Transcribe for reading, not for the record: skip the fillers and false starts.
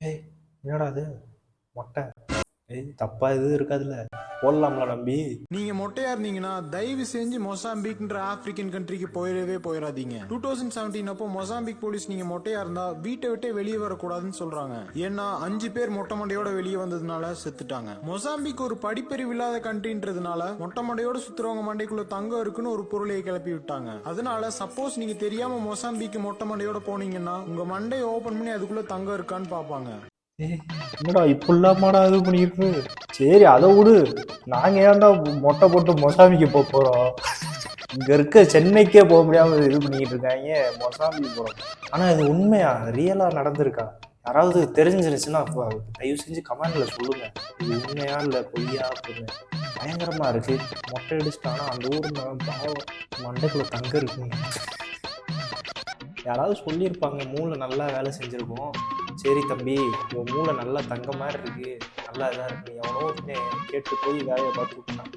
ஏய் என்னடா அது மொட்டை? ஏய் தப்பா எதுவும் இருக்காதுல்ல, போடலாம்ல நம்பி? நீங்க மொட்டையா இருந்தீங்கன்னா தயவு செஞ்சு மொசாம்பிக்ன்ற ஆப்பிரிக்கன் கண்ட்ரிக்கு போயிடாதீங்க. 2017 அப்போ மொசாம்பிக் போலீஸ் நீங்க மொட்டையா இருந்தா வீட்டை விட்டே வெளியே வரக்கூடாதுன்னு சொல்றாங்க. ஏன்னா 5 பேர் மொட்டை மண்டையோட வெளியே வந்ததுனால செத்துட்டாங்க. மொசாம்பிக் ஒரு படிப்பறிவு இல்லாத கண்ட்ரின்றதுனால மொட்டை மண்டையோட சுத்துறவங்க மண்டைக்குள்ள தங்கம் இருக்குன்னு ஒரு பொருளையை கிளப்பி விட்டாங்க. அதனால சப்போஸ் நீங்க தெரியாம மொசாம்பிக் மொட்டை மண்டையோட போனீங்கன்னா உங்க மண்டையை ஓபன் பண்ணி அதுக்குள்ள தங்கம் இருக்கான்னு பாப்பாங்க. ஏய் என்னடா இப்படிலாமாடா இது பண்ணிருக்கு? சரி அதை விடு, நாங்க ஏன்டா மொட்டை போட்டு மொசாம்பிக்கு போறோம்? இங்க இருக்க சென்னைக்கே போக முடியாம இது பண்ணிக்கிட்டு இருக்காங்க, மொசாம்பிக்கு போறோம். ஆனா இது உண்மையா ரியலா நடந்திருக்கா? யாராவது தெரிஞ்சிருச்சுன்னா தயவு செஞ்சு கமெண்ட்ல சொல்லுங்க. இது உண்மையா இல்ல பொய்யா அப்படின்னு. பயங்கரமா இருக்கு. மொட்டை அடிச்சுட்டானா அந்த ஊர்ல பாவம் மண்டைக்குள்ள தங்க இருக்குங்க. யாராவது சொல்லியிருப்பாங்க, மூளை நல்லா வேலை செஞ்சிருக்கும். சரி தம்பி, உன் மூளை நல்லா தங்க மாதிரி இருக்கு, நல்லா இதாக இருக்கு, எவனோ கேட்டு போய் வேலையை பார்த்து விட்டான்.